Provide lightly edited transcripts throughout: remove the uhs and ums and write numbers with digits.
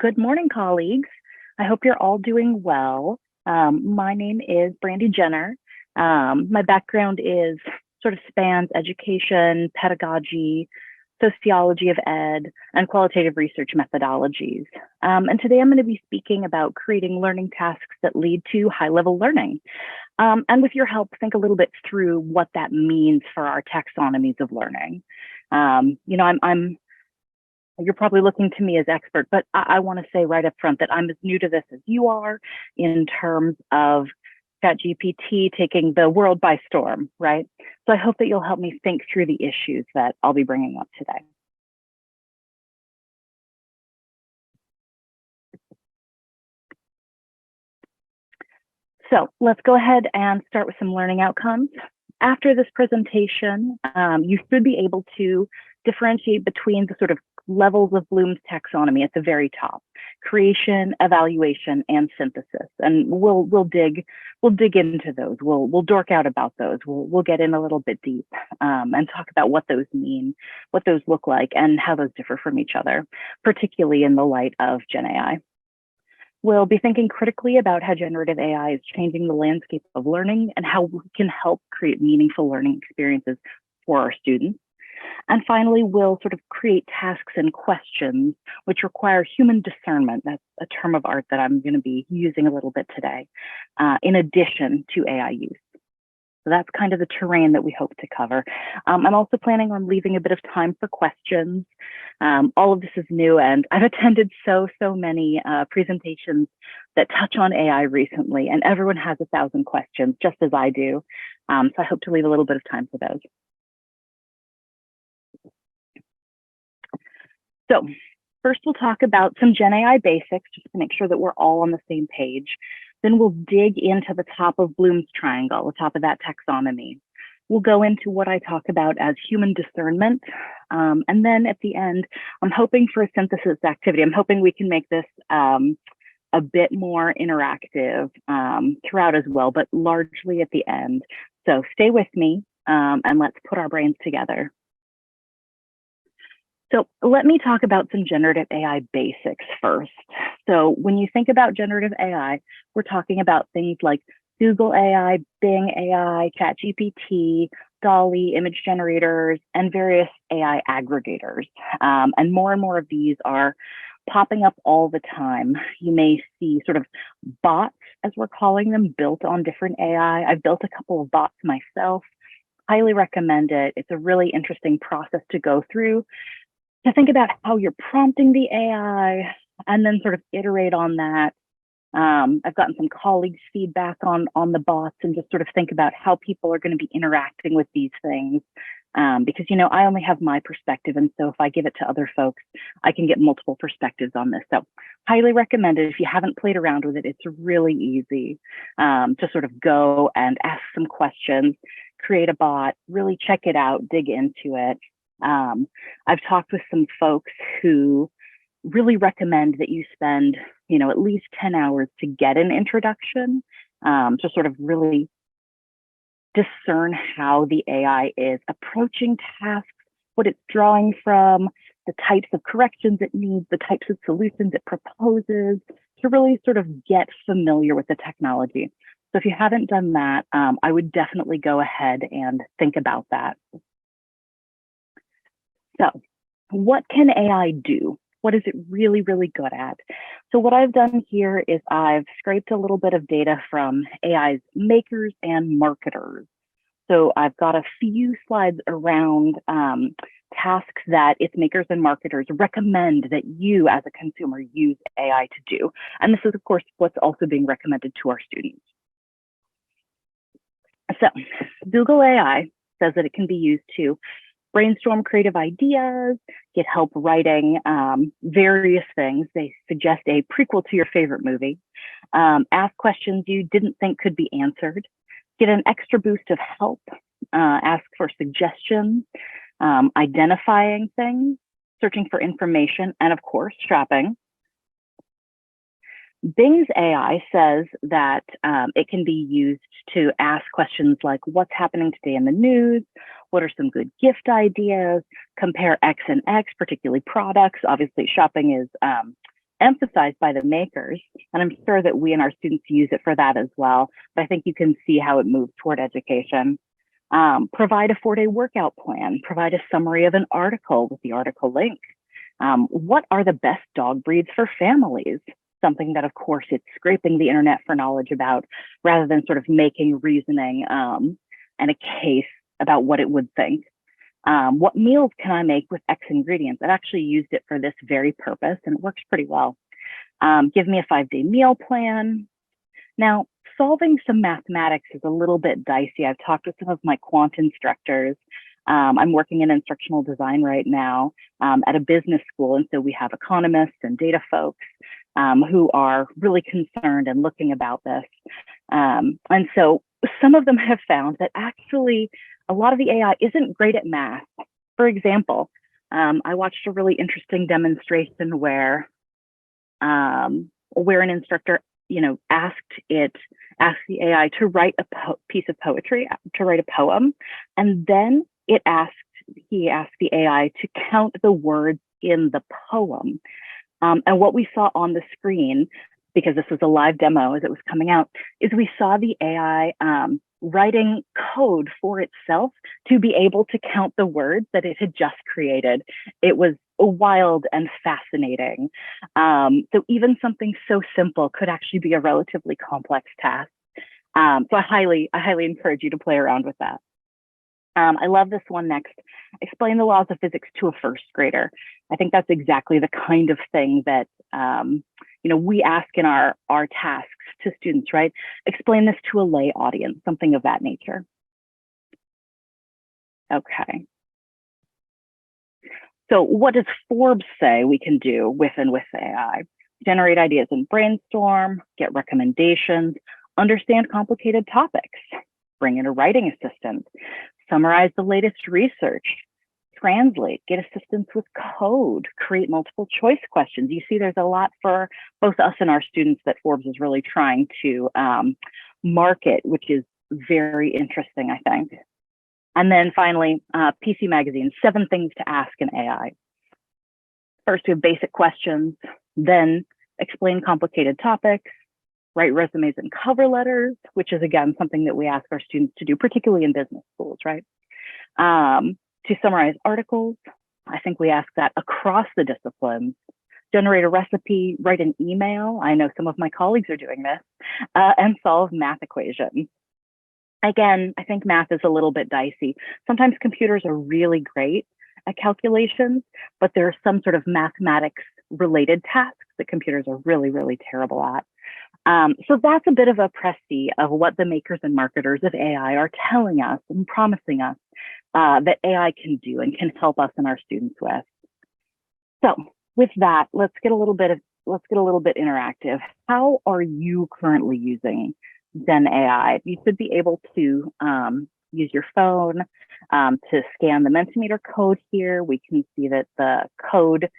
Good morning, colleagues. I hope you're all doing well. My name is Brandy Jenner. My background is sort of spans education, pedagogy, sociology of ed, and qualitative research methodologies. And today I'm going to be speaking about creating learning tasks that lead to high-level learning. And with your help, think a little bit through what that means for our taxonomies of learning. You're probably looking to me as expert, but I want to say right up front that I'm as new to this as you are in terms of ChatGPT taking the world by storm, right? So I hope that you'll help me think through the issues that I'll be bringing up today. So let's go ahead and start with some learning outcomes. After this presentation, you should be able to differentiate between the sort of levels of Bloom's taxonomy at the very top: creation, evaluation, and synthesis. And we'll dig into those. We'll dork out about those. We'll get in a little bit deep and talk about what those mean, what those look like, and how those differ from each other, particularly in the light of Gen AI. We'll be thinking critically about how generative AI is changing the landscape of learning and how we can help create meaningful learning experiences for our students. And finally, we'll sort of create tasks and questions which require human discernment. That's a term of art that I'm going to be using a little bit today, in addition to AI use. So that's kind of the terrain that we hope to cover. I'm also planning on leaving a bit of time for questions. All of this is new, and I've attended so many presentations that touch on AI recently, and everyone has 1,000 questions, just as I do. So I hope to leave a little bit of time for those. So first, we'll talk about some Gen AI basics, just to make sure that we're all on the same page. Then we'll dig into the top of Bloom's triangle, the top of that taxonomy. We'll go into what I talk about as human discernment. And then at the end, I'm hoping for a synthesis activity. I'm hoping we can make this a bit more interactive throughout as well, but largely at the end. So stay with me and let's put our brains together. So let me talk about some generative AI basics first. So when you think about generative AI, we're talking about things like Google AI, Bing AI, ChatGPT, DALL-E, image generators, and various AI aggregators. And more of these are popping up all the time. You may see sort of bots, as we're calling them, built on different AI. I've built a couple of bots myself. Highly recommend it. It's a really interesting process to go through, to think about how you're prompting the AI and then sort of iterate on that. I've gotten some colleagues' feedback on the bots and just sort of think about how people are going to be interacting with these things. Because, I only have my perspective. And so if I give it to other folks, I can get multiple perspectives on this. So highly recommend it. If you haven't played around with it, it's really easy to sort of go and ask some questions, create a bot, really check it out, dig into it. I've talked with some folks who really recommend that you spend, at least 10 hours to get an introduction, to sort of really discern how the AI is approaching tasks, what it's drawing from, the types of corrections it needs, the types of solutions it proposes, to really sort of get familiar with the technology. So if you haven't done that, I would definitely go ahead and think about that. So what can AI do? What is it really good at? So what I've done here is I've scraped a little bit of data from AI's makers and marketers. So I've got a few slides around tasks that its makers and marketers recommend that you as a consumer use AI to do. And this is, of course, what's also being recommended to our students. So Google AI says that it can be used to brainstorm creative ideas, get help writing various things. They suggest a prequel to your favorite movie, ask questions you didn't think could be answered, get an extra boost of help, ask for suggestions, identifying things, searching for information, and of course, shopping. Bing's AI says that it can be used to ask questions like, what's happening today in the news? What are some good gift ideas? Compare X and X, particularly products. Obviously, shopping is emphasized by the makers, and I'm sure that we and our students use it for that as well, but I think you can see how it moves toward education. Provide a 4-day workout plan, provide a summary of an article with the article link. What are the best dog breeds for families? Something that, of course, it's scraping the internet for knowledge about rather than sort of making reasoning and a case about what it would think. What meals can I make with X ingredients? I've actually used it for this very purpose and it works pretty well. Give me a 5-day meal plan. Now, solving some mathematics is a little bit dicey. I've talked with some of my quant instructors. I'm working in instructional design right now at a business school. And so we have economists and data folks who are really concerned and looking about this. And so some of them have found that actually a lot of the AI isn't great at math. For example, I watched a really interesting demonstration where an instructor asked the AI to write a piece of poetry, to write a poem, and then he asked the AI to count the words in the poem. And what we saw on the screen, because this was a live demo as it was coming out, is we saw the AI writing code for itself to be able to count the words that it had just created. It was wild and fascinating. So even something so simple could actually be a relatively complex task. So I highly encourage you to play around with that. I love this one next. Explain the laws of physics to a first grader. I think that's exactly the kind of thing that we ask in our tasks to students, right? Explain this to a lay audience, something of that nature. Okay. So what does Forbes say we can do with AI? Generate ideas and brainstorm, get recommendations, understand complicated topics, bring in a writing assistant, summarize the latest research, translate, get assistance with code, create multiple choice questions. You see there's a lot for both us and our students that Forbes is really trying to market, which is very interesting, I think. And then finally, PC Magazine, 7 things to ask an AI. First, we have basic questions, then explain complicated topics, write resumes and cover letters, which is, again, something that we ask our students to do, particularly in business schools, right? To summarize articles, I think we ask that across the disciplines. Generate a recipe, write an email. I know some of my colleagues are doing this, and solve math equations. Again, I think math is a little bit dicey. Sometimes computers are really great at calculations, but there are some sort of mathematics related tasks that computers are really, really terrible at. So that's a bit of a précis of what the makers and marketers of AI are telling us and promising us that AI can do and can help us and our students with. So with that, let's get a little bit interactive. How are you currently using Gen AI? You should be able to use your phone to scan the Mentimeter code here. We can see that the code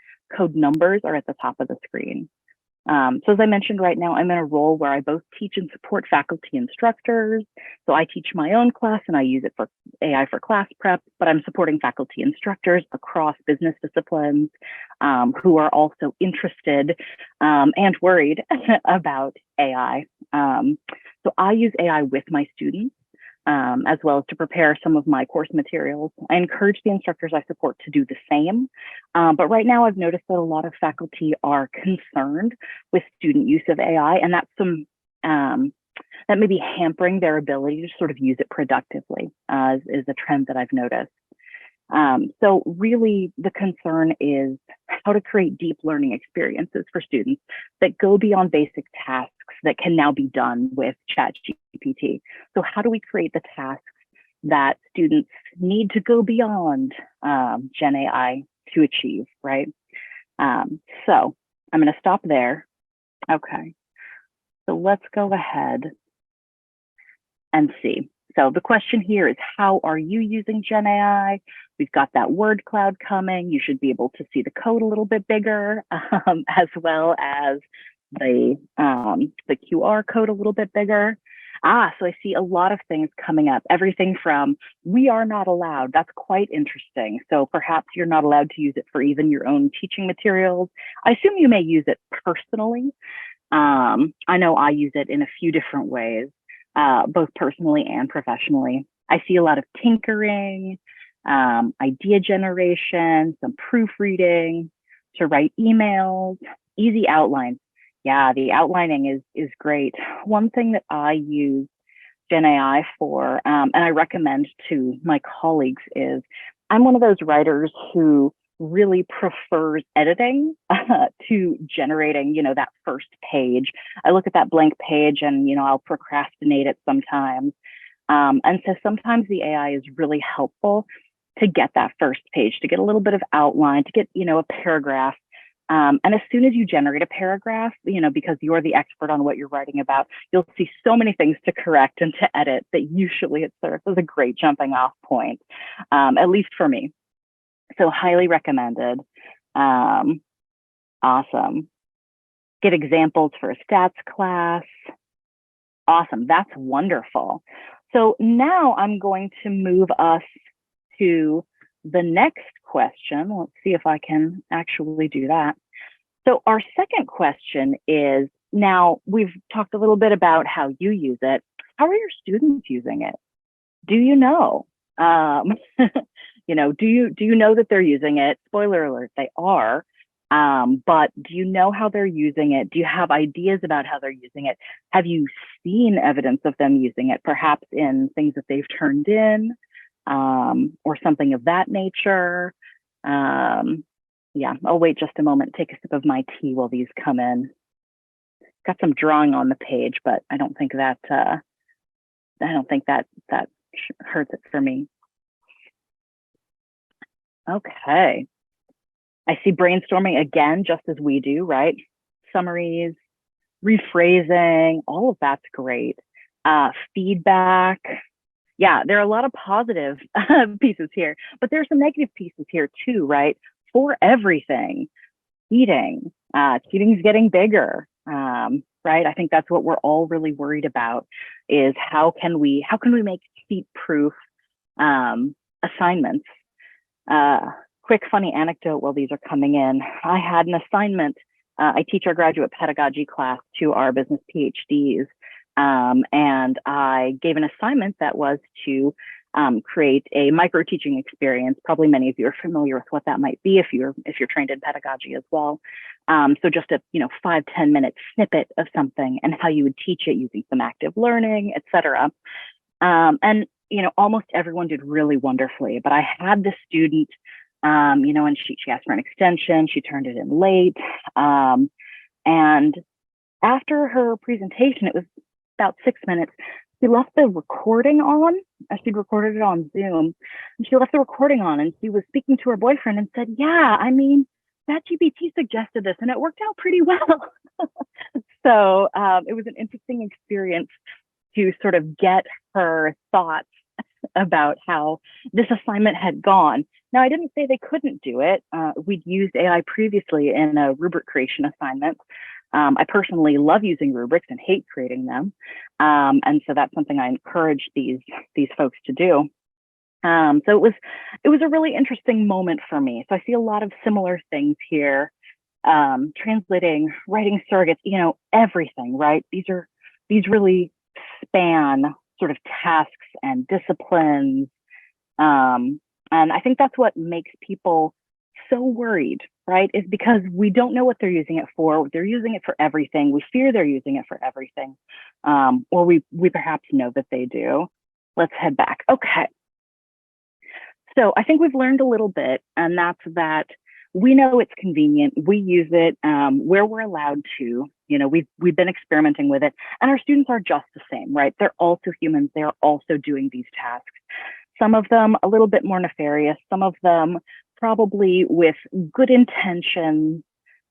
numbers are at the top of the screen. So as I mentioned, right now, I'm in a role where I both teach and support faculty instructors. So I teach my own class and I use it for AI for class prep, but I'm supporting faculty instructors across business disciplines who are also interested and worried about AI. So I use AI with my students as well as to prepare some of my course materials. I encourage the instructors I support to do the same. But right now I've noticed that a lot of faculty are concerned with student use of AI, and that's that may be hampering their ability to sort of use it productively, is a trend that I've noticed. So really the concern is how to create deep learning experiences for students that go beyond basic tasks that can now be done with ChatGPT. So how do we create the tasks that students need to go beyond Gen AI to achieve, right? So I'm going to stop there. Okay, so let's go ahead and see. So the question here is, how are you using Gen AI? We've got that word cloud coming. You should be able to see the code a little bit bigger, as well as the QR code a little bit bigger. So I see a lot of things coming up, everything from we are not allowed. That's quite interesting. So perhaps you're not allowed to use it for even your own teaching materials. I assume you may use it personally. I know I use it in a few different ways, both personally and professionally. I see a lot of tinkering, idea generation, some proofreading, to write emails, easy outlines. Yeah, the outlining is great. One thing that I use Gen AI for, and I recommend to my colleagues, is I'm one of those writers who really prefers editing to generating, that first page. I look at that blank page and, I'll procrastinate it sometimes. And so sometimes the AI is really helpful to get that first page, to get a little bit of outline, to get, a paragraph. And as soon as you generate a paragraph, because you're the expert on what you're writing about, you'll see so many things to correct and to edit that usually it serves as a great jumping off point, at least for me. So highly recommended. Awesome. Get examples for a stats class. Awesome. That's wonderful. So now I'm going to move us to the next question. Let's see if I can actually do that. So our second question is, now we've talked a little bit about how you use it. How are your students using it? Do you know? Do you know that they're using it? Spoiler alert, they are. But do you know how they're using it? Do you have ideas about how they're using it? Have you seen evidence of them using it, perhaps in things that they've turned in, or something of that nature? Yeah, I'll wait just a moment, take a sip of my tea while these come in. Got some drawing on the page, but I don't think that hurts it for me. Okay. I see brainstorming again, just as we do, right? Summaries, rephrasing, all of that's great. Feedback. Yeah, there are a lot of positive pieces here, but there's some negative pieces here too, right? For everything, cheating's getting bigger, right? I think that's what we're all really worried about, is how can we make cheat-proof assignments? Quick funny anecdote while these are coming in. I had an assignment. I teach our graduate pedagogy class to our business PhDs, and I gave an assignment that was to create a micro teaching experience. Probably many of you are familiar with what that might be if you're trained in pedagogy as well. So just a 5-10 minute snippet of something and how you would teach it using some active learning, etc. And almost everyone did really wonderfully. But I had the student, and she asked for an extension. She turned it in late, and after her presentation, it was about 6 minutes. She left the recording on. She'd recorded it on Zoom, and she left the recording on, and she was speaking to her boyfriend and said, "Yeah, I mean, ChatGPT suggested this, and it worked out pretty well." So it was an interesting experience to sort of get her thoughts about how this assignment had gone. Now, I didn't say they couldn't do it. We'd used AI previously in a rubric creation assignment. I personally love using rubrics and hate creating them. And so that's something I encourage these folks to do. So it was a really interesting moment for me. So I see a lot of similar things here. Translating, writing surrogates, everything, right? These really span sort of tasks and disciplines. And I think that's what makes people so worried, right? Is because we don't know what they're using it for. They're using it for everything. We fear they're using it for everything. Or we perhaps know that they do. Let's head back. Okay. So I think we've learned a little bit, and that's that we know it's convenient. We use it where we're allowed to. We've been experimenting with it, and our students are just the same, right? They're also humans. They're also doing these tasks. Some of them a little bit more nefarious. Some of them probably with good intentions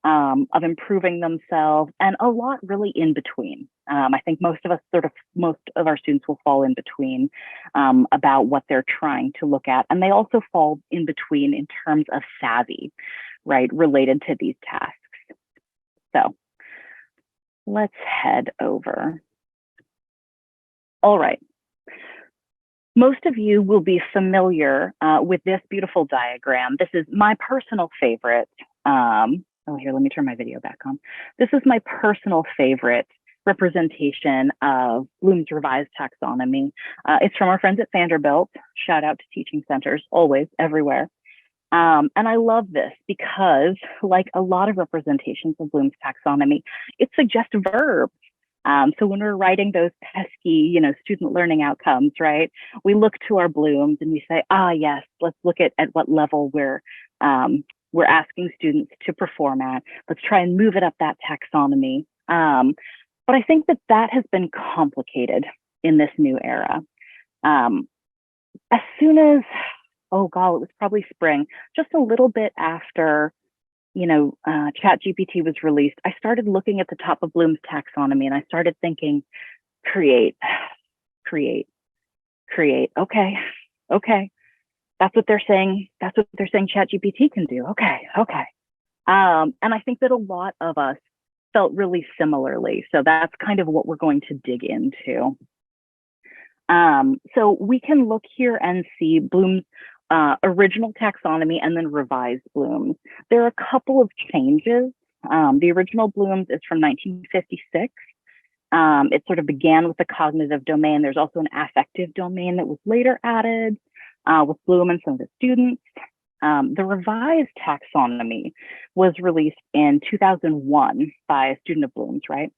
of improving themselves, and a lot really in between. I think most of our students will fall in between about what they're trying to look at. And they also fall in between in terms of savvy, right, related to these tasks. So let's head over. All right. Most of you will be familiar with this beautiful diagram. This is my personal favorite. Oh, here, let me turn my video back on. This is my personal favorite representation of Bloom's revised taxonomy. It's from our friends at Vanderbilt. Shout out to teaching centers, always, everywhere. And I love this because, like a lot of representations of Bloom's taxonomy, it suggests verbs. So when we're writing those pesky, student learning outcomes, right, we look to our Blooms and we say, yes, let's look at what level we're asking students to perform at. Let's try and move it up that taxonomy. But I think that has been complicated in this new era. As soon as, it was probably spring, just a little bit after ChatGPT was released, I started looking at the top of Bloom's taxonomy and I started thinking, create. Okay. That's what they're saying. That's what they're saying ChatGPT can do. Okay. And I think that a lot of us felt really similarly. So that's kind of what we're going to dig into. So we can look here and see Bloom's original taxonomy and then revised Bloom's. There are a couple of changes. The original Bloom's is from 1956. It sort of began with the cognitive domain. There's also an affective domain that was later added with Bloom and some of the students. The revised taxonomy was released in 2001 by a student of Bloom's, right?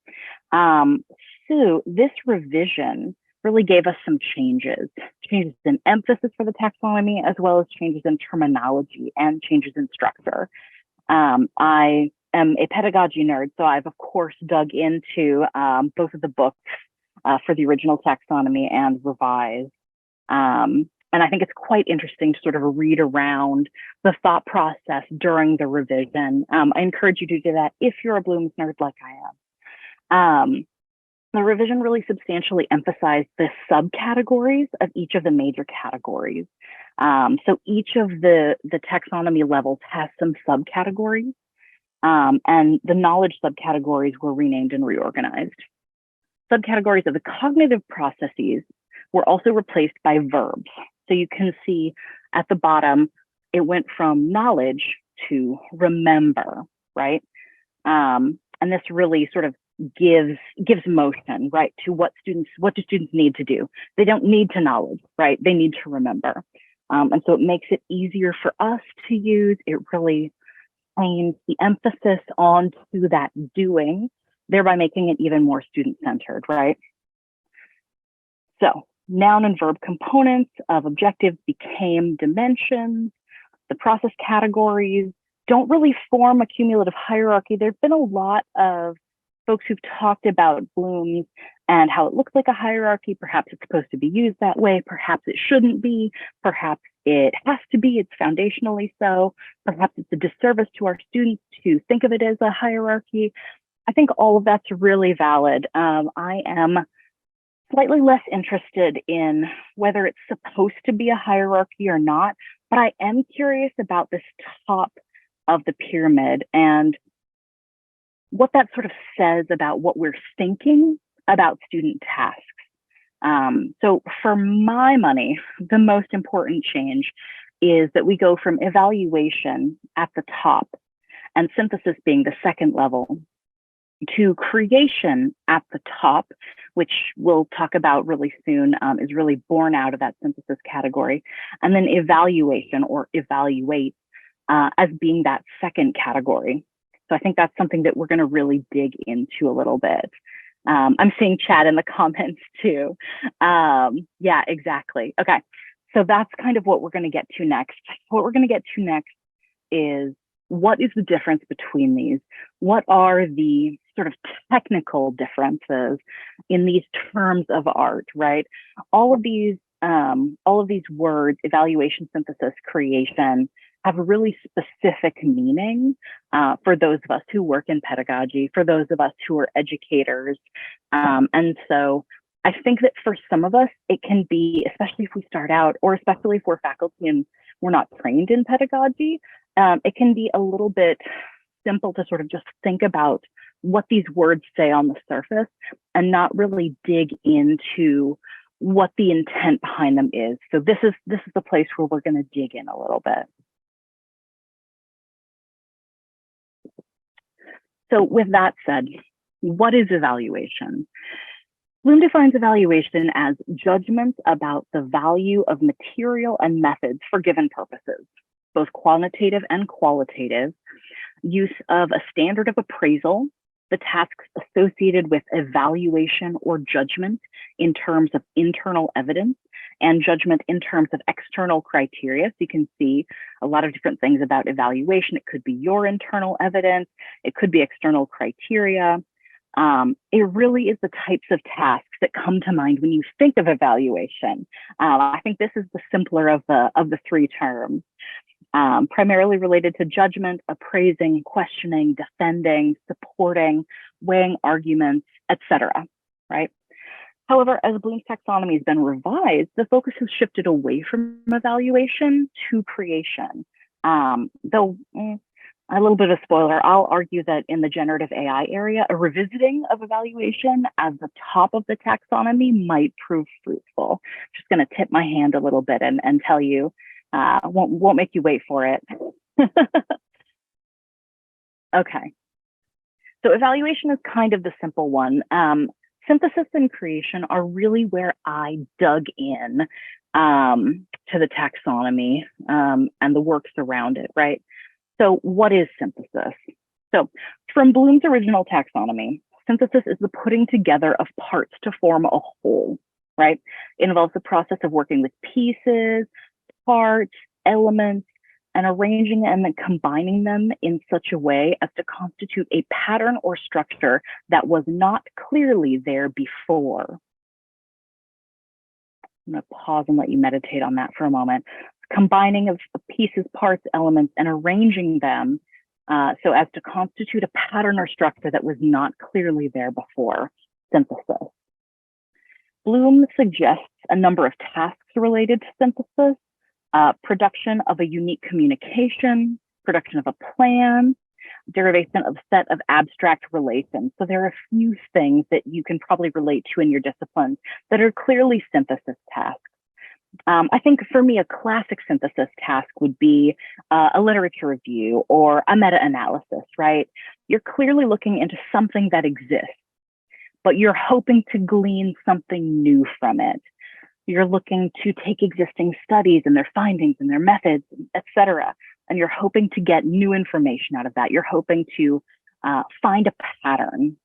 So this revision really gave us some changes in emphasis for the taxonomy, as well as changes in terminology and changes in structure. I am a pedagogy nerd, so I've of course dug into both of the books for the original taxonomy and revised. And I think it's quite interesting to sort of read around the thought process during the revision. I encourage you to do that if you're a Bloom's nerd like I am. The revision really substantially emphasized the subcategories of each of the major categories. So each of the taxonomy levels has some subcategories, and the knowledge subcategories were renamed and reorganized. Subcategories of the cognitive processes were also replaced by verbs. So you can see at the bottom, it went from knowledge to remember, right? And this really sort of gives motion, right, to what do students need to do. They don't need to knowledge, right? They need to remember. And so it makes it easier for us to use. It really planes the emphasis onto that doing, thereby making it even more student-centered, right? So noun and verb components of objectives became dimensions. The process categories don't really form a cumulative hierarchy. There's been a lot of folks who've talked about Bloom's and how it looks like a hierarchy. Perhaps it's supposed to be used that way. Perhaps it shouldn't be. Perhaps it has to be. It's foundationally so. Perhaps it's a disservice to our students to think of it as a hierarchy. I think all of that's really valid. I am slightly less interested in whether it's supposed to be a hierarchy or not, but I am curious about this top of the pyramid and what that sort of says about what we're thinking about student tasks. So for my money, the most important change is that we go from evaluation at the top and synthesis being the second level to creation at the top, which we'll talk about really soon, is really born out of that synthesis category. And then evaluation or evaluate as being that second category. So I think that's something that we're going to really dig into a little bit. I'm seeing chat in the comments too. Yeah, exactly. Okay, so that's kind of what we're going to get to next. What we're going to get to next is what is the difference between these? What are the sort of technical differences in these terms of art, right? All of these words, evaluation, synthesis, creation, have a really specific meaning for those of us who work in pedagogy, for those of us who are educators. And so I think that for some of us, it can be, especially if we start out, or especially if we're faculty and we're not trained in pedagogy, it can be a little bit simple to sort of just think about what these words say on the surface and not really dig into what the intent behind them is. So this is the place where we're going to dig in a little bit. So with that said, what is evaluation? Bloom defines evaluation as judgments about the value of material and methods for given purposes, both quantitative and qualitative, use of a standard of appraisal, the tasks associated with evaluation or judgment in terms of internal evidence, and judgment in terms of external criteria. So you can see a lot of different things about evaluation. It could be your internal evidence, it could be external criteria. It really is the types of tasks that come to mind when you think of evaluation. I think this is the simpler of the three terms. Primarily related to judgment, appraising, questioning, defending, supporting, weighing arguments, etc. Right? However, as Bloom's taxonomy has been revised, the focus has shifted away from evaluation to creation. Though, a little bit of a spoiler, I'll argue that in the generative AI area, a revisiting of evaluation as the top of the taxonomy might prove fruitful. Just going to tip my hand a little bit and tell you, won't make you wait for it. Okay. So evaluation is kind of the simple one. Synthesis and creation are really where I dug in to the taxonomy and the works around it, right? So what is synthesis? So from Bloom's original taxonomy, synthesis is the putting together of parts to form a whole, right? It involves the process of working with pieces, parts, elements, and arranging and then combining them in such a way as to constitute a pattern or structure that was not clearly there before. I'm going to pause and let you meditate on that for a moment. Combining of pieces, parts, elements, and arranging them so as to constitute a pattern or structure that was not clearly there before. Synthesis. Bloom suggests a number of tasks related to synthesis. Production of a unique communication, production of a plan, derivation of a set of abstract relations. So there are a few things that you can probably relate to in your disciplines that are clearly synthesis tasks. I think for me, a classic synthesis task would be a literature review or a meta-analysis, right? You're clearly looking into something that exists, but you're hoping to glean something new from it. You're looking to take existing studies and their findings and their methods, et cetera, and you're hoping to get new information out of that. You're hoping to find a pattern.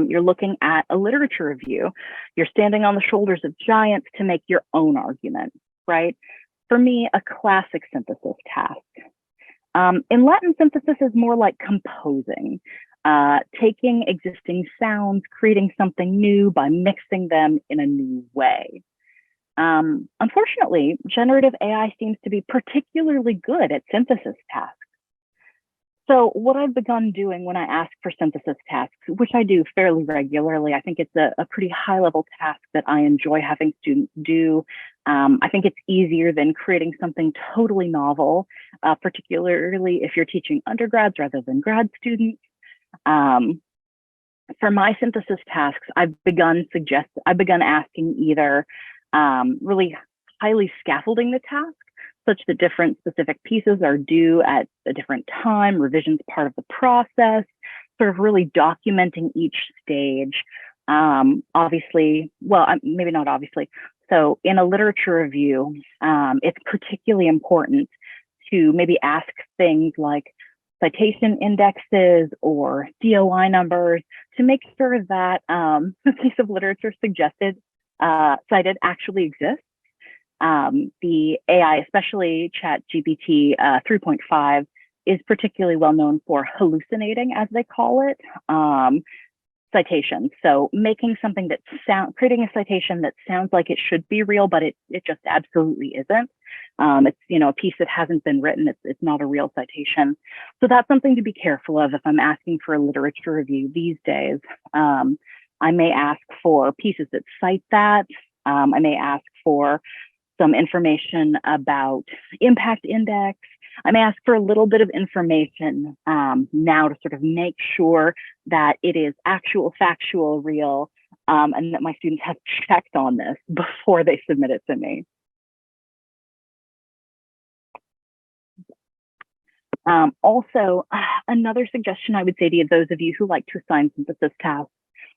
You're looking at a literature review. You're standing on the shoulders of giants to make your own argument, right? For me, a classic synthesis task. In Latin, synthesis is more like composing, taking existing sounds, creating something new by mixing them in a new way. Unfortunately, generative AI seems to be particularly good at synthesis tasks. So what I've begun doing when I ask for synthesis tasks, which I do fairly regularly, I think it's a pretty high level task that I enjoy having students do. I think it's easier than creating something totally novel, particularly if you're teaching undergrads rather than grad students. For my synthesis tasks, I've begun asking either really highly scaffolding the task, such that different specific pieces are due at a different time, revisions part of the process, sort of really documenting each stage. Obviously, well, maybe not obviously. So in a literature review, it's particularly important to maybe ask things like citation indexes or DOI numbers to make sure that the piece of literature cited actually exists. The AI, especially ChatGPT 3.5, is particularly well known for hallucinating, as they call it, citations. So making something creating a citation that sounds like it should be real, but it just absolutely isn't. It's a piece that hasn't been written. It's not a real citation. So that's something to be careful of if I'm asking for a literature review these days. I may ask for pieces that cite that. I may ask for some information about impact index, I may ask for a little bit of information now to sort of make sure that it is actual, factual, real, and that my students have checked on this before they submit it to me. Also, another suggestion I would say to those of you who like to assign synthesis tasks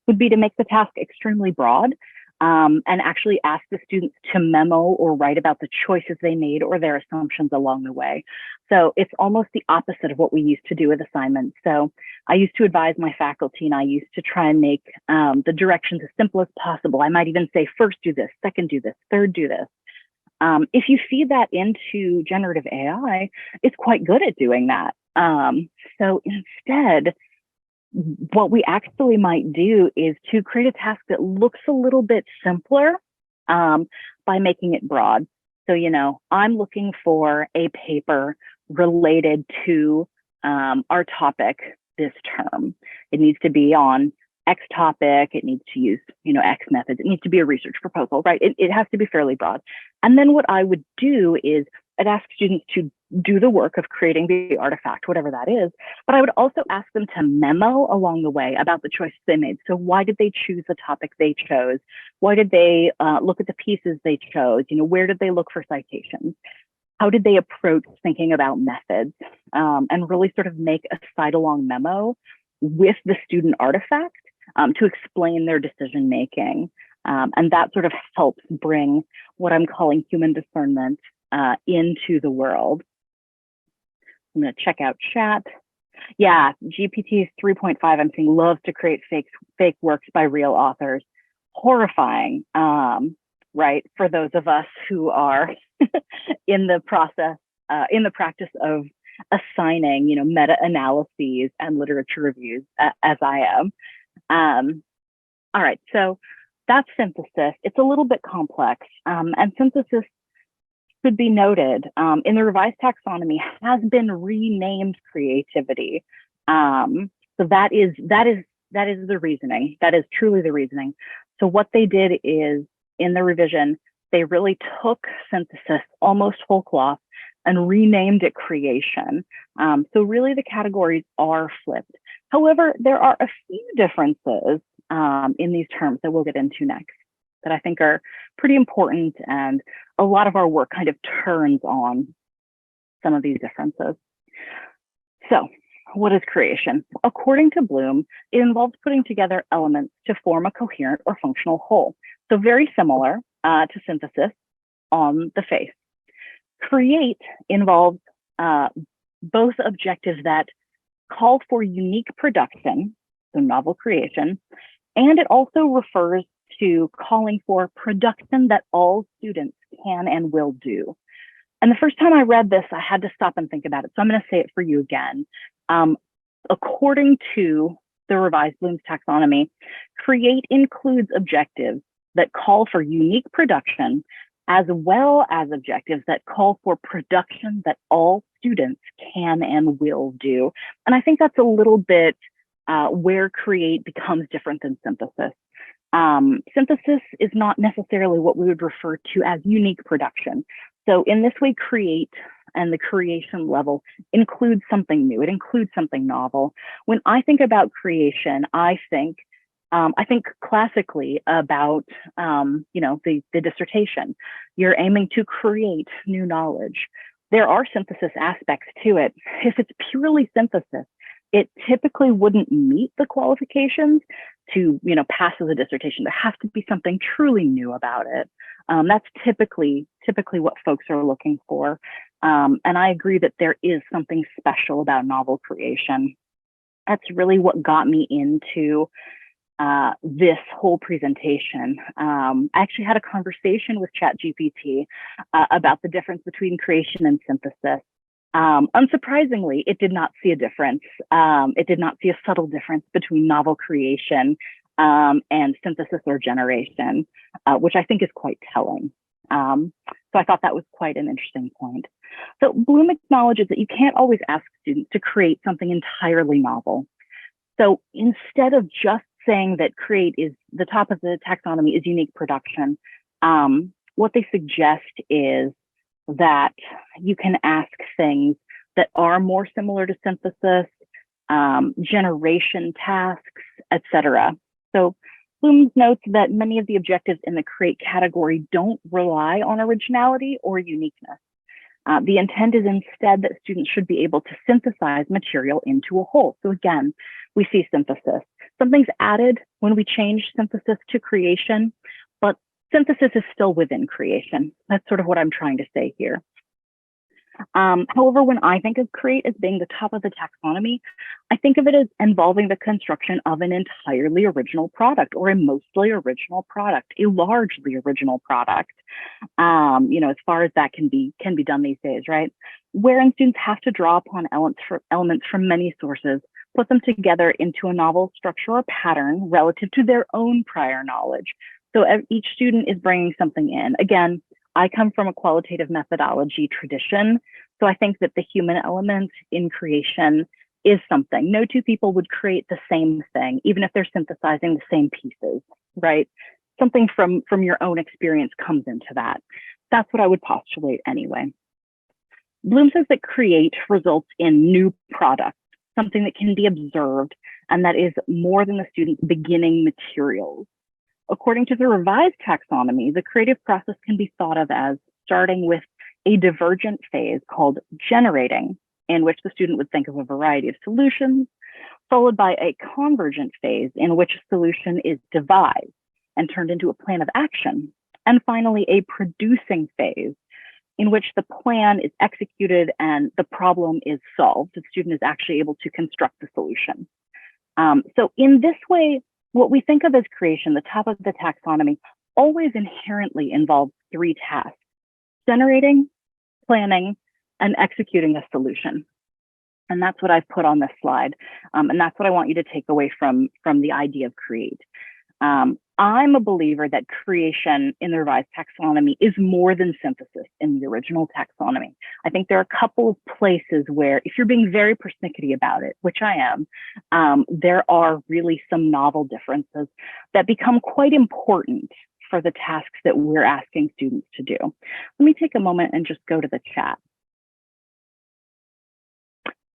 would be to make the task extremely broad and actually ask the students to memo or write about the choices they made or their assumptions along the way. So it's almost the opposite of what we used to do with assignments. So I used to advise my faculty, and I used to try and make the directions as simple as possible. I might even say, first do this, second do this, third do this. If you feed that into generative AI, it's quite good at doing that. So instead, what we actually might do is to create a task that looks a little bit simpler by making it broad. So, I'm looking for a paper related to our topic this term. It needs to be on X topic. It needs to use, X methods. It needs to be a research proposal, right? It has to be fairly broad. And then what I would do is I'd ask students to do the work of creating the artifact, whatever that is, but I would also ask them to memo along the way about the choices they made. So why did they choose the topic they chose? Why did they look at the pieces they chose? Where did they look for citations? How did they approach thinking about methods? And really sort of make a side-along memo with the student artifact to explain their decision making. And that sort of helps bring what I'm calling human discernment into the world. I'm going to check out chat. Yeah, GPT 3.5, I'm seeing, loves to create fake works by real authors. Horrifying, right? For those of us who are in the practice of assigning, meta-analyses and literature reviews, as I am. All right, so that's synthesis. It's a little bit complex, and synthesis should be noted in the revised taxonomy has been renamed creativity. So that is the reasoning. That is truly the reasoning. So what they did is, in the revision, they really took synthesis almost whole cloth and renamed it creation. So really the categories are flipped. However, there are a few differences in these terms that we'll get into next that I think are pretty important, and a lot of our work kind of turns on some of these differences. So what is creation? According to Bloom, it involves putting together elements to form a coherent or functional whole. So very similar to synthesis on the face. Create involves both objectives that call for unique production, so novel creation, and it also refers to calling for production that all students can and will do. And the first time I read this, I had to stop and think about it. So I'm going to say it for you again. According to the revised Bloom's taxonomy, create includes objectives that call for unique production, as well as objectives that call for production that all students can and will do. And I think that's a little bit where create becomes different than synthesis. Synthesis is not necessarily what we would refer to as unique production. So in this way, create and the creation level includes something new. It includes something novel. When I think about creation, I think classically about, the dissertation. You're aiming to create new knowledge. There are synthesis aspects to it. If it's purely synthesis, it typically wouldn't meet the qualifications to, pass as a dissertation. There has to be something truly new about it. That's typically what folks are looking for. And I agree that there is something special about novel creation. That's really what got me into this whole presentation. I actually had a conversation with ChatGPT about the difference between creation and synthesis. Unsurprisingly, it did not see a difference. It did not see a subtle difference between novel creation and synthesis or generation, which I think is quite telling. So I thought that was quite an interesting point. So Bloom acknowledges that you can't always ask students to create something entirely novel. So instead of just saying that create is the top of the taxonomy is unique production, what they suggest is that you can ask things that are more similar to synthesis, generation tasks, etc. So Bloom notes that many of the objectives in the create category don't rely on originality or uniqueness. The intent is instead that students should be able to synthesize material into a whole. So again, we see synthesis. Something's added when we change synthesis to creation, but synthesis is still within creation. That's sort of what I'm trying to say here. However, when I think of create as being the top of the taxonomy, I think of it as involving the construction of an entirely original product or a mostly original product, a largely original product. As far as that can be done these days, right? Wherein students have to draw upon elements from many sources, put them together into a novel structure or pattern relative to their own prior knowledge. So each student is bringing something in. Again, I come from a qualitative methodology tradition, so I think that the human element in creation is something. No two people would create the same thing, even if they're synthesizing the same pieces, right? Something from your own experience comes into that. That's what I would postulate anyway. Bloom says that create results in new product, something that can be observed and that is more than the student's beginning materials. According to the revised taxonomy, the creative process can be thought of as starting with a divergent phase called generating, in which the student would think of a variety of solutions, followed by a convergent phase in which a solution is devised and turned into a plan of action, and finally a producing phase in which the plan is executed and the problem is solved. The student is actually able to construct the solution. So in this way, what we think of as creation, the top of the taxonomy, always inherently involves three tasks: generating, planning, and executing a solution. And that's what I've put on this slide. And that's what I want you to take away from the idea of create. I'm a believer that creation in the revised taxonomy is more than synthesis in the original taxonomy. I think there are a couple of places where, if you're being very persnickety about it, which I am, there are really some novel differences that become quite important for the tasks that we're asking students to do. Let me take a moment and just go to the chat.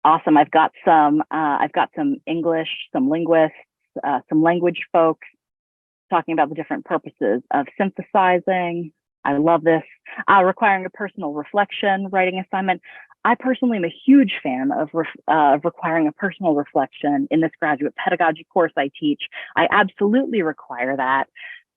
Awesome. I've got some English, some linguists, some language folks talking about the different purposes of synthesizing. I love this. Requiring a personal reflection, writing assignment. I personally am a huge fan of requiring a personal reflection in this graduate pedagogy course I teach. I absolutely require that.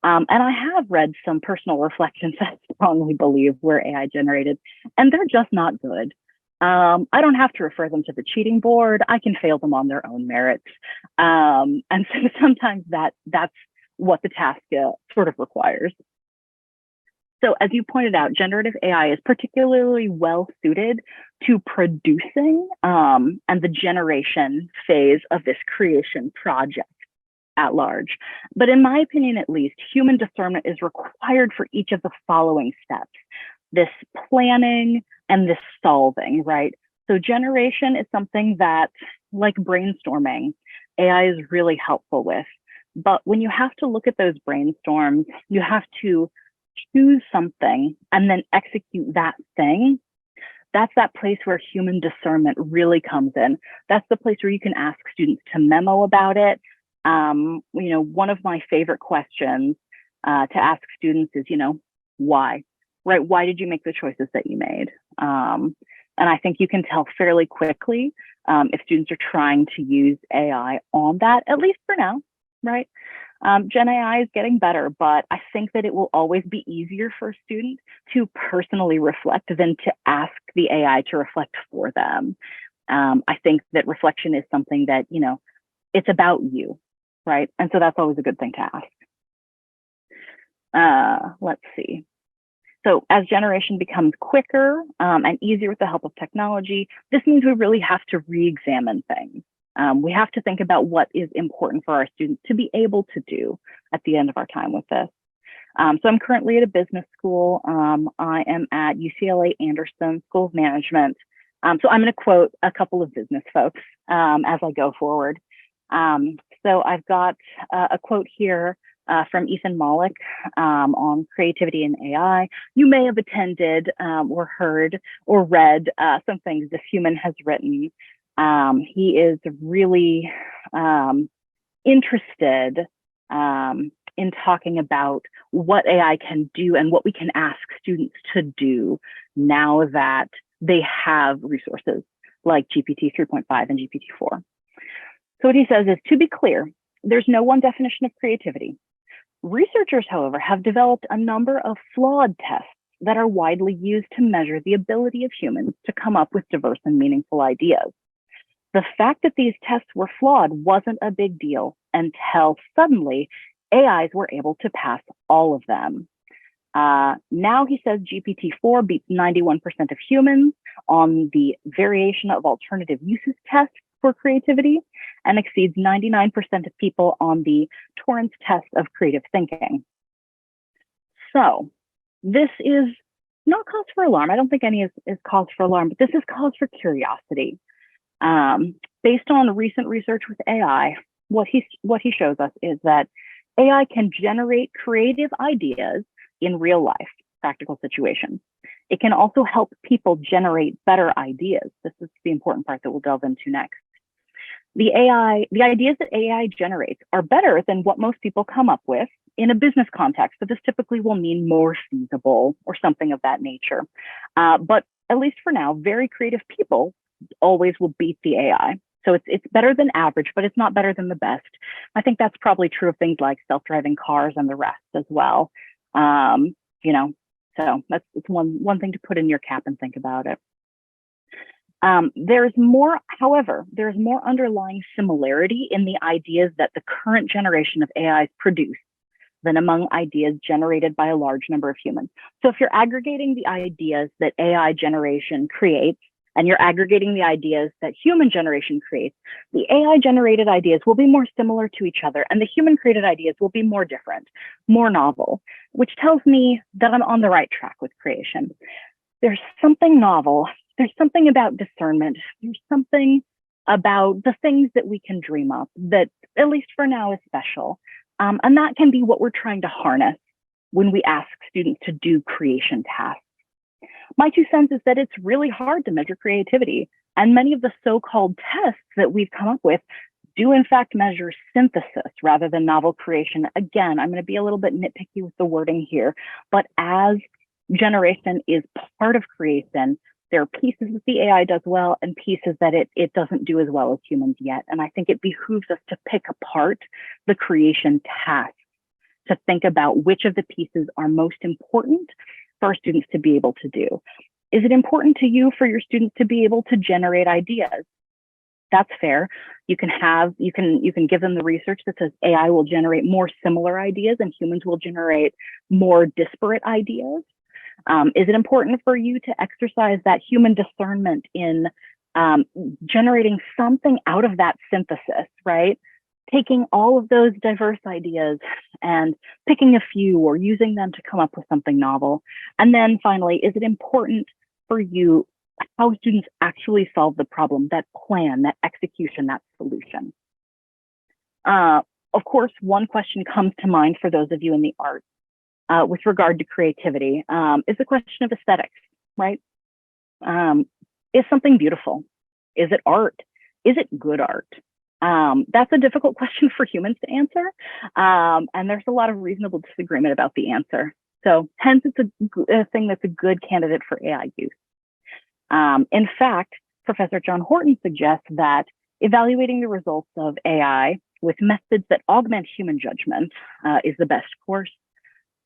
And I have read some personal reflections that I strongly believe were AI generated, and they're just not good. I don't have to refer them to the cheating board. I can fail them on their own merits. And so sometimes that's what the task sort of requires. So as you pointed out, generative AI is particularly well suited to producing and the generation phase of this creation project at large. But in my opinion, at least, human discernment is required for each of the following steps: this planning and this solving, right? So generation is something that, like brainstorming, AI is really helpful with. But when you have to look at those brainstorms, you have to choose something and then execute that thing. That's that place where human discernment really comes in. That's the place where you can ask students to memo about it. One of my favorite questions to ask students is, why? Right? Why did you make the choices that you made? And I think you can tell fairly quickly if students are trying to use AI on that, at least for now, right? Gen AI is getting better, but I think that it will always be easier for a student to personally reflect than to ask the AI to reflect for them. I think that reflection is something that, it's about you, right? And so that's always a good thing to ask. Let's see. So as generation becomes quicker and easier with the help of technology, this means we really have to re-examine things. We have to think about what is important for our students to be able to do at the end of our time with this. So I'm currently at a business school. I am at UCLA Anderson School of Management. So I'm going to quote a couple of business folks as I go forward. So I've got a quote here from Ethan Mollick on creativity and AI. You may have attended or heard or read some things this human has written. He is really interested in talking about what AI can do and what we can ask students to do now that they have resources like GPT 3.5 and GPT 4. So what he says is, to be clear, there's no one definition of creativity. Researchers, however, have developed a number of flawed tests that are widely used to measure the ability of humans to come up with diverse and meaningful ideas. The fact that these tests were flawed wasn't a big deal until suddenly AIs were able to pass all of them. Now he says GPT-4 beats 91% of humans on the variation of alternative uses test for creativity and exceeds 99% of people on the Torrance test of creative thinking. So this is not cause for alarm. I don't think any is cause for alarm, but this is cause for curiosity. Based on recent research with AI, what he shows us is that AI can generate creative ideas in real life, practical situations. It can also help people generate better ideas. This is the important part that we'll delve into next. The ideas that AI generates are better than what most people come up with in a business context. So this typically will mean more feasible or something of that nature. But at least for now, very creative people always will beat the AI. So it's better than average, but it's not better than the best. I think that's probably true of things like self-driving cars and the rest as well. So that's one thing to put in your cap and think about it. There's more underlying similarity in the ideas that the current generation of AIs produce than among ideas generated by a large number of humans. So if you're aggregating the ideas that AI generation creates, and you're aggregating the ideas that human generation creates, the AI generated ideas will be more similar to each other, and the human created ideas will be more different, more novel, which tells me that I'm on the right track with creation. There's something novel. There's something about discernment. There's something about the things that we can dream up that, at least for now, is special. And that can be what we're trying to harness when we ask students to do creation tasks. My 2 cents is that it's really hard to measure creativity, and many of the so-called tests that we've come up with do in fact measure synthesis rather than novel creation. Again, I'm going to be a little bit nitpicky with the wording here, but as generation is part of creation, there are pieces that the AI does well and pieces that it doesn't do as well as humans yet. And I think it behooves us to pick apart the creation tasks, to think about which of the pieces are most important for our students to be able to do. Is it important to you for your students to be able to generate ideas? That's fair. You can give them the research that says AI will generate more similar ideas and humans will generate more disparate ideas. Is it important for you to exercise that human discernment in generating something out of that synthesis, right? Taking all of those diverse ideas and picking a few or using them to come up with something novel. And then finally, is it important for you how students actually solve the problem, that plan, that execution, that solution? Of course, one question comes to mind for those of you in the arts with regard to creativity is the question of aesthetics, right? Is something beautiful? Is it art? Is it good art? That's a difficult question for humans to answer. And there's a lot of reasonable disagreement about the answer. So hence it's a thing that's a good candidate for AI use. In fact, Professor John Horton suggests that evaluating the results of AI with methods that augment human judgment is the best course.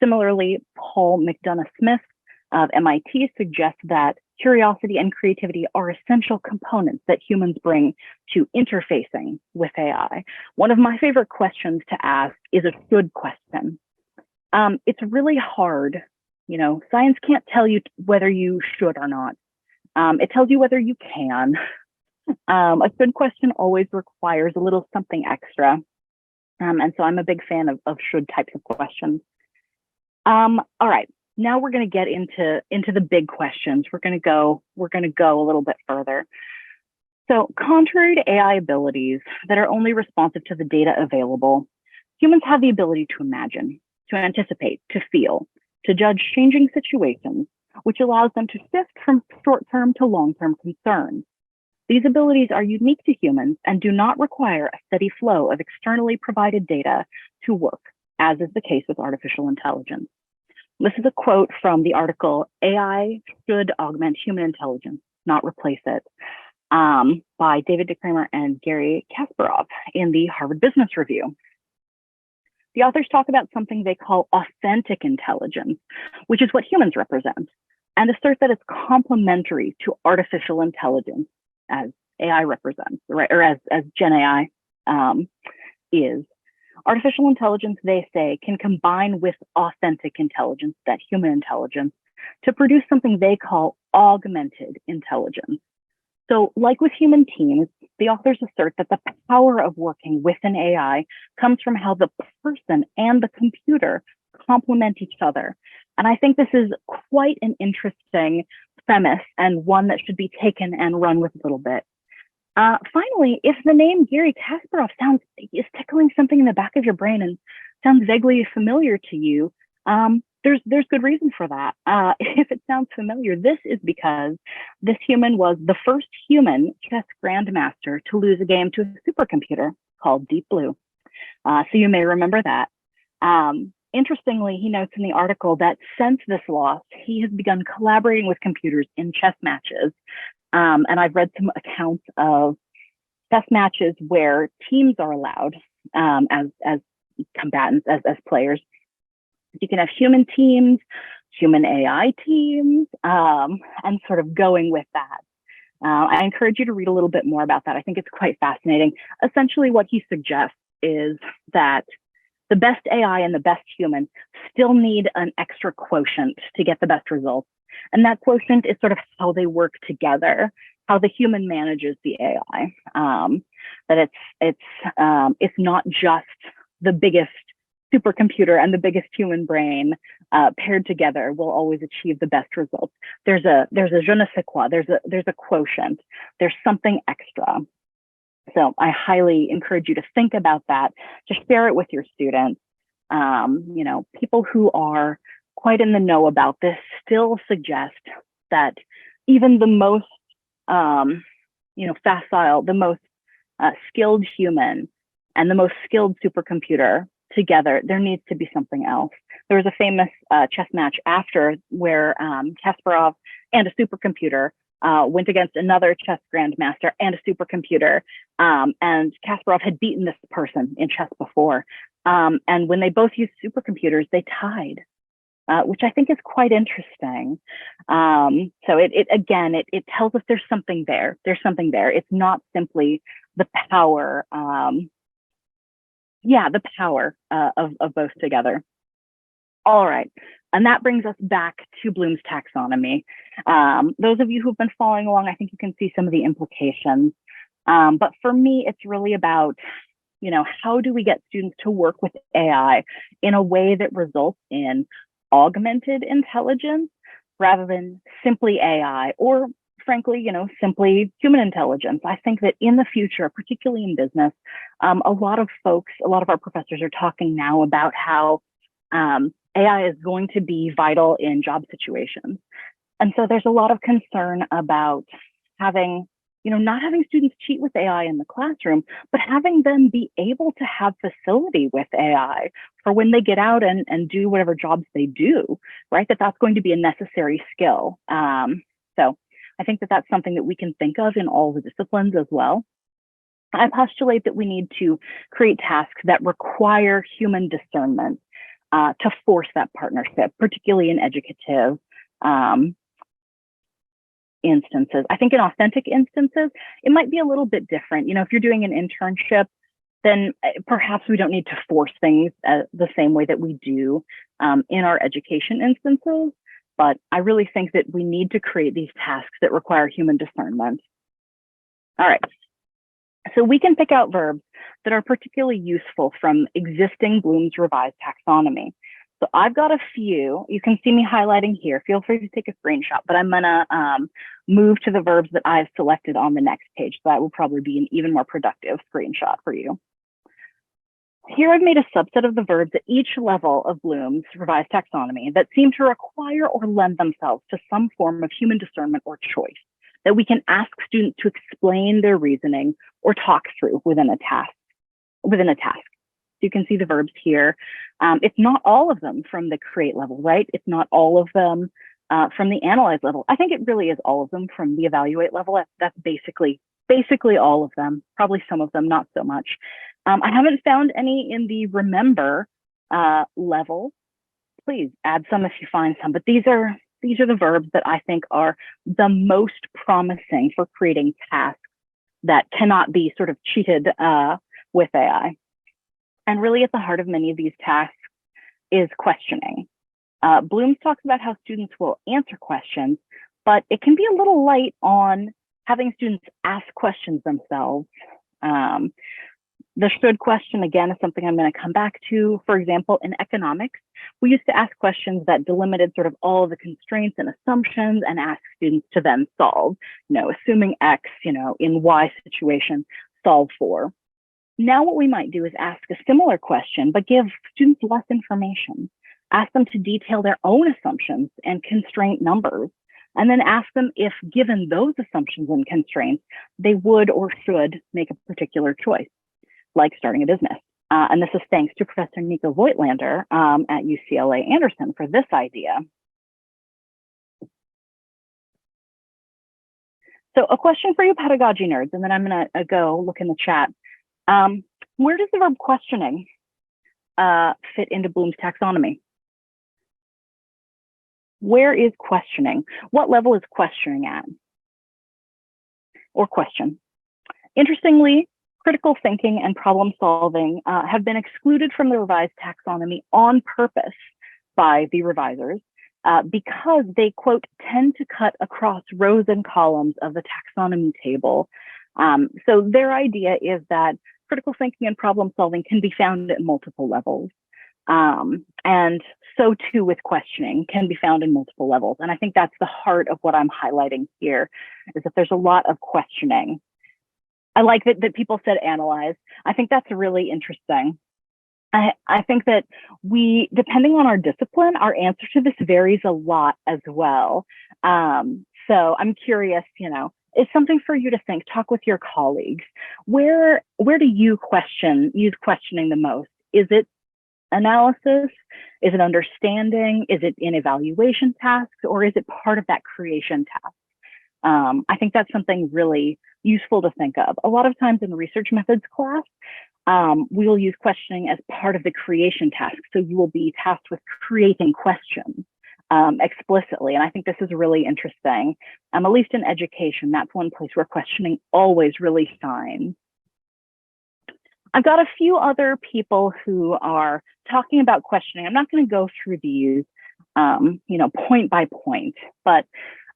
Similarly, Paul McDonough-Smith of MIT suggests that curiosity and creativity are essential components that humans bring to interfacing with AI. One of my favorite questions to ask is a should question. It's really hard. Science can't tell you whether you should or not. It tells you whether you can. A should question always requires a little something extra. And so I'm a big fan of should types of questions. All right. Now we're going to get into the big questions. We're going to go a little bit further. So contrary to AI abilities that are only responsive to the data available, Humans have the ability to imagine, to anticipate, to feel, to judge changing situations, which allows them to shift from short-term to long-term concerns. These abilities are unique to humans and do not require a steady flow of externally provided data to work, as is the case with artificial intelligence. This is a quote from the article, AI Should Augment Human Intelligence, Not Replace It, by David DeCramer and Gary Kasparov in the Harvard Business Review. The authors talk about something they call authentic intelligence, which is what humans represent, and assert that it's complementary to artificial intelligence, as AI represents, right? Or as Gen AI is. Artificial intelligence, they say, can combine with authentic intelligence, that human intelligence, to produce something they call augmented intelligence. So like with human teams, the authors assert that the power of working with an AI comes from how the person and the computer complement each other. And I think this is quite an interesting premise and one that should be taken and run with a little bit. Finally, if the name Gary Kasparov is tickling something in the back of your brain and sounds vaguely familiar to you, there's good reason for that. If it sounds familiar, this is because this human was the first human chess grandmaster to lose a game to a supercomputer called Deep Blue. So you may remember that. Interestingly, he notes in the article that since this loss, he has begun collaborating with computers in chess matches. And I've read some accounts of chess matches where teams are allowed as combatants, as players. You can have human teams, human AI teams, and sort of going with that. I encourage you to read a little bit more about that. I think it's quite fascinating. Essentially, what he suggests is that the best AI and the best human still need an extra quotient to get the best results. And that quotient is sort of how they work together, how the human manages the AI. That it's not just the biggest supercomputer and the biggest human brain paired together will always achieve the best results. There's a je ne sais quoi, there's a quotient, there's something extra. So I highly encourage you to think about that, to share it with your students. People who are quite in the know about this still suggest that even the most, facile, the most skilled human and the most skilled supercomputer together, there needs to be something else. There was a famous chess match after where Kasparov and a supercomputer went against another chess grandmaster and a supercomputer. And Kasparov had beaten this person in chess before. And when they both used supercomputers, they tied, which I think is quite interesting. So it tells us there's something there. There's something there. It's not simply the power, the power of both together. All right. And that brings us back to Bloom's taxonomy. Those of you who've been following along, I think you can see some of the implications. But for me, it's really about, how do we get students to work with AI in a way that results in augmented intelligence rather than simply AI or frankly, simply human intelligence. I think that in the future, particularly in business, a lot of our professors are talking now about how AI is going to be vital in job situations. And so there's a lot of concern about having, not having students cheat with AI in the classroom, but having them be able to have facility with AI for when they get out and do whatever jobs they do, right? That's going to be a necessary skill. So I think that that's something that we can think of in all the disciplines as well. I postulate that we need to create tasks that require human discernment to force that partnership, particularly in educative instances. I think in authentic instances, it might be a little bit different. If you're doing an internship, then perhaps we don't need to force things the same way that we do in our education instances. But I really think that we need to create these tasks that require human discernment. All right. So we can pick out verbs that are particularly useful from existing Bloom's revised taxonomy. So I've got a few. You can see me highlighting here. Feel free to take a screenshot, but I'm gonna move to the verbs that I've selected on the next page. So that will probably be an even more productive screenshot for you. Here I've made a subset of the verbs at each level of Bloom's revised taxonomy that seem to require or lend themselves to some form of human discernment or choice that we can ask students to explain their reasoning or talk through within a task. You can see the verbs here. It's not all of them from the create level, right? It's not all of them from the analyze level. I think it really is all of them from the evaluate level. That's basically all of them, probably some of them, not so much. I haven't found any in the remember level. Please add some if you find some, but these are the verbs that I think are the most promising for creating tasks that cannot be sort of cheated with AI. And really at the heart of many of these tasks is questioning. Bloom's talks about how students will answer questions, but it can be a little light on having students ask questions themselves. The should question, again, is something I'm going to come back to. For example, in economics, we used to ask questions that delimited sort of all the constraints and assumptions and ask students to then solve, assuming X, in Y situation, solve for. Now what we might do is ask a similar question, but give students less information. Ask them to detail their own assumptions and constraint numbers, and then ask them if, given those assumptions and constraints, they would or should make a particular choice, like starting a business. And this is thanks to Professor Nico Voigtlander at UCLA Anderson for this idea. So a question for you pedagogy nerds, and then I'm going to go look in the chat. Where does the verb questioning fit into Bloom's taxonomy? Where is questioning? What level is questioning at? Or question? Interestingly, critical thinking and problem solving have been excluded from the revised taxonomy on purpose by the revisers because they, quote, tend to cut across rows and columns of the taxonomy table. So their idea is that critical thinking and problem solving can be found at multiple levels. And so too with questioning can be found in multiple levels. And I think that's the heart of what I'm highlighting here, is that there's a lot of questioning. I like that people said analyze. I think that's really interesting. I think that depending on our discipline, our answer to this varies a lot as well. So I'm curious, it's something for you to think, talk with your colleagues. Where do you use questioning the most? Is it analysis? Is it understanding? Is it in evaluation tasks? Or is it part of that creation task? I think that's something really useful to think of. A lot of times in research methods class, we will use questioning as part of the creation task. So you will be tasked with creating questions explicitly. And I think this is really interesting. At least in education, that's one place where questioning always really shines. I've got a few other people who are talking about questioning. I'm not going to go through these, point by point, but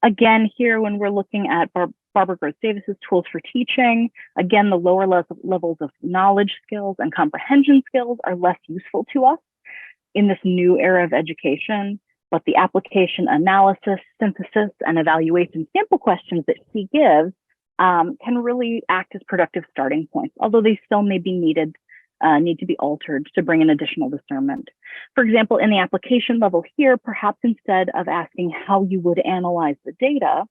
again, here, when we're looking at Barbara Gross Davis's tools for teaching, again, the lower levels of knowledge skills and comprehension skills are less useful to us in this new era of education, but the application, analysis, synthesis, and evaluation sample questions that she gives can really act as productive starting points, although they still may be need to be altered to bring in additional discernment. For example, in the application level here, perhaps instead of asking how you would analyze the data,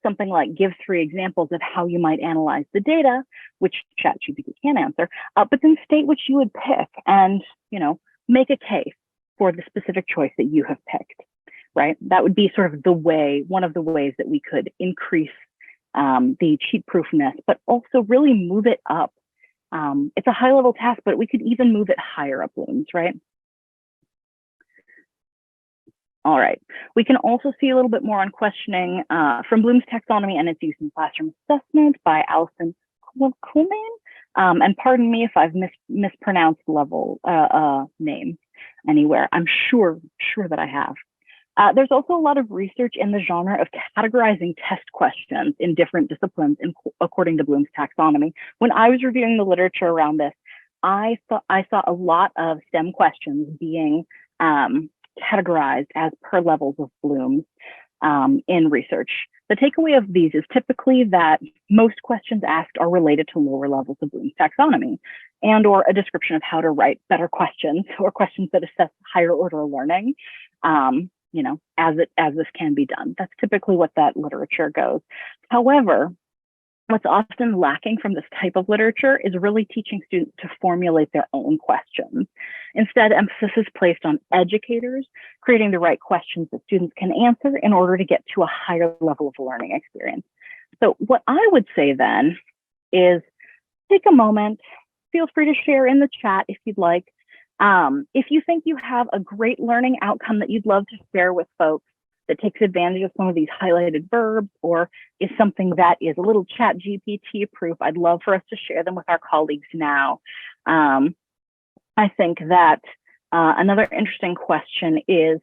something like give 3 examples of how you might analyze the data, which ChatGPT can answer, but then state which you would pick and, make a case for the specific choice that you have picked, right? That would be sort of one of the ways that we could increase the cheat proofness, but also really move it up. It's a high level task, but we could even move it higher up Bloom's, right? All right. We can also see a little bit more on questioning from Bloom's taxonomy and its use in classroom assessment by Alison Kuhlman. And pardon me if I've mispronounced level name anywhere. I'm sure that I have. There's also a lot of research in the genre of categorizing test questions in different disciplines according to Bloom's taxonomy. When I was reviewing the literature around this, I saw a lot of STEM questions being categorized as per levels of Bloom's in research. The takeaway of these is typically that most questions asked are related to lower levels of Bloom's taxonomy. and or a description of how to write better questions or questions that assess higher order learning, as this can be done. That's typically what that literature goes. However, what's often lacking from this type of literature is really teaching students to formulate their own questions. Instead, emphasis is placed on educators creating the right questions that students can answer in order to get to a higher level of learning experience. So what I would say then is take a moment, feel free to share in the chat if you'd like. If you think you have a great learning outcome that you'd love to share with folks that takes advantage of some of these highlighted verbs, or is something that is a little ChatGPT proof, I'd love for us to share them with our colleagues now. I think that another interesting question is,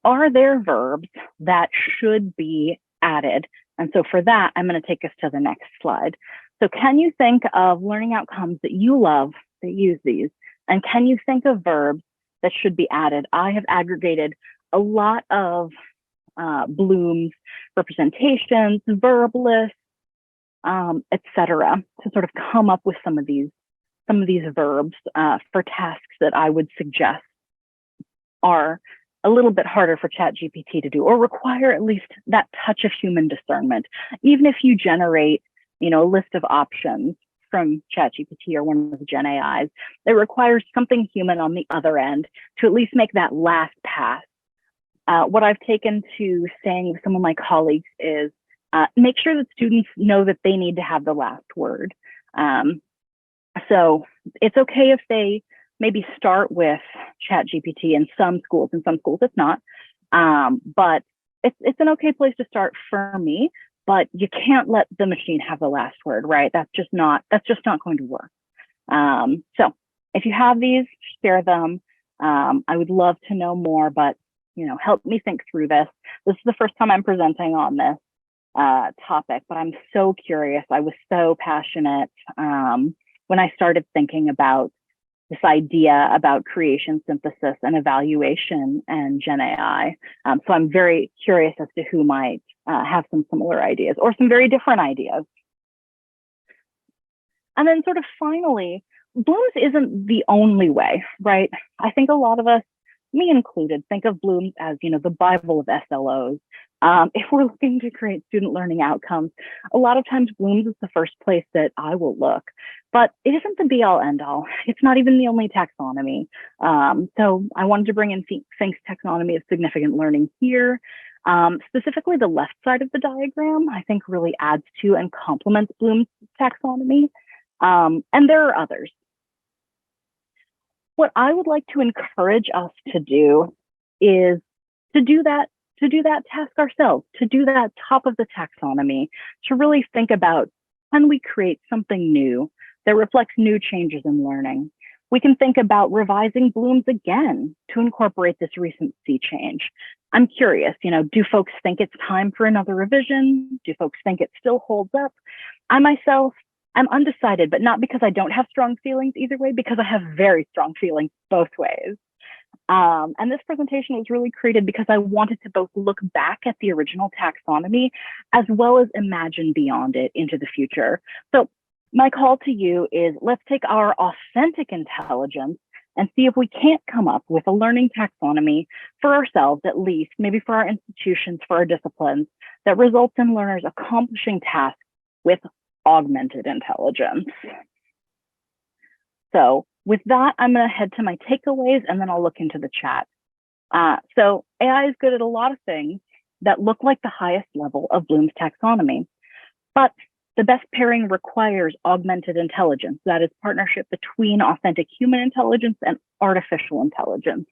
are there verbs that should be added? And so for that, I'm going to take us to the next slide. So can you think of learning outcomes that you love that use these? And can you think of verbs that should be added? I have aggregated a lot of Bloom's representations, verb lists, etc., to sort of come up with some of these verbs for tasks that I would suggest are a little bit harder for ChatGPT to do, or require at least that touch of human discernment. Even if you generate, a list of options from ChatGPT or one of the Gen AIs, it requires something human on the other end to at least make that last pass. What I've taken to saying with some of my colleagues is make sure that students know that they need to have the last word. So it's okay if they maybe start with ChatGPT in some schools it's not. But it's an okay place to start for me, but you can't let the machine have the last word, right? That's just not going to work. So if you have these, share them. I would love to know more, but help me think through this. This is the first time I'm presenting on this topic, but I'm so curious. I was so passionate when I started thinking about this idea about creation, synthesis, and evaluation and Gen AI. So I'm very curious as to who might have some similar ideas or some very different ideas. And then sort of finally, Bloom's isn't the only way, right? I think a lot of us, me included, think of Bloom's as, the Bible of SLOs. If we're looking to create student learning outcomes, a lot of times Bloom's is the first place that I will look, but it isn't the be all end all. It's not even the only taxonomy. So I wanted to bring in Fink's taxonomy of significant learning here. Specifically the left side of the diagram, I think really adds to and complements Bloom's taxonomy. And there are others. What I would like to encourage us to do is to do that task ourselves, to do that top of the taxonomy, to really think about, can we create something new that reflects new changes in learning? We can think about revising Bloom's again to incorporate this recent sea change. I'm curious, do folks think it's time for another revision? Do folks think it still holds up? I myself, I'm undecided, but not because I don't have strong feelings either way, because I have very strong feelings both ways. And this presentation was really created because I wanted to both look back at the original taxonomy as well as imagine beyond it into the future. So my call to you is, let's take our authentic intelligence and see if we can't come up with a learning taxonomy for ourselves, at least, maybe for our institutions, for our disciplines, that results in learners accomplishing tasks with augmented intelligence. So with that, I'm going to head to my takeaways and then I'll look into the chat. So AI is good at a lot of things that look like the highest level of Bloom's taxonomy, but the best pairing requires augmented intelligence. That is partnership between authentic human intelligence and artificial intelligence.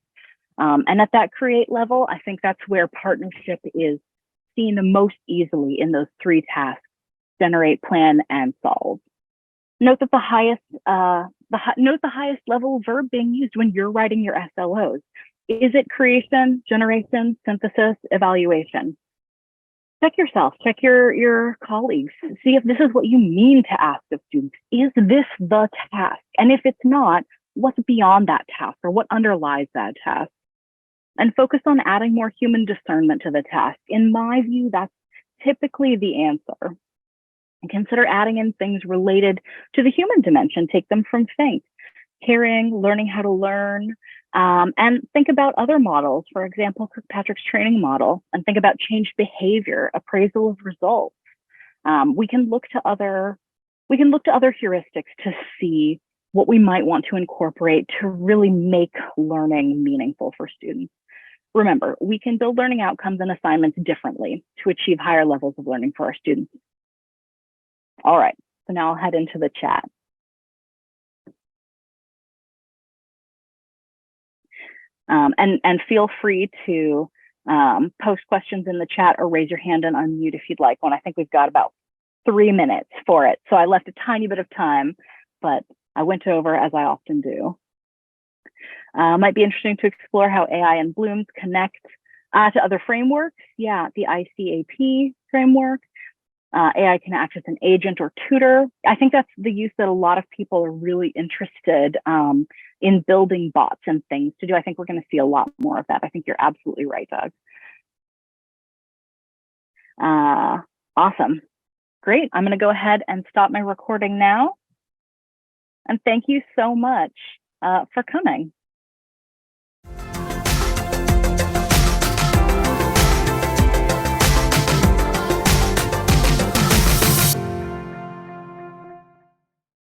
And at that create level, I think that's where partnership is seen the most easily in those three tasks: generate, plan, and solve. Note that the highest level verb being used when you're writing your SLOs. Is it creation, generation, synthesis, evaluation? Check yourself, check your colleagues, see if this is what you mean to ask of students. Is this the task? And if it's not, what's beyond that task or what underlies that task? And focus on adding more human discernment to the task. In my view, that's typically the answer. And consider adding in things related to the human dimension. Take them from Fink. hearing, learning how to learn, and think about other models. For example, Kirkpatrick's training model, and think about changed behavior, appraisal of results. We can look to other heuristics to see what we might want to incorporate to really make learning meaningful for students. Remember, we can build learning outcomes and assignments differently to achieve higher levels of learning for our students. All right, so now I'll head into the chat. And feel free to post questions in the chat or raise your hand and unmute if you'd like one. I think we've got about 3 minutes for it. So I left a tiny bit of time, but I went over as I often do. Might be interesting to explore how AI and Bloom's connect to other frameworks. Yeah, the ICAP framework. AI can act as an agent or tutor. I think that's the use that a lot of people are really interested in building bots and things to do. I think we're going to see a lot more of that. I think you're absolutely right, Doug. Awesome. Great. I'm going to go ahead and stop my recording now. And thank you so much for coming.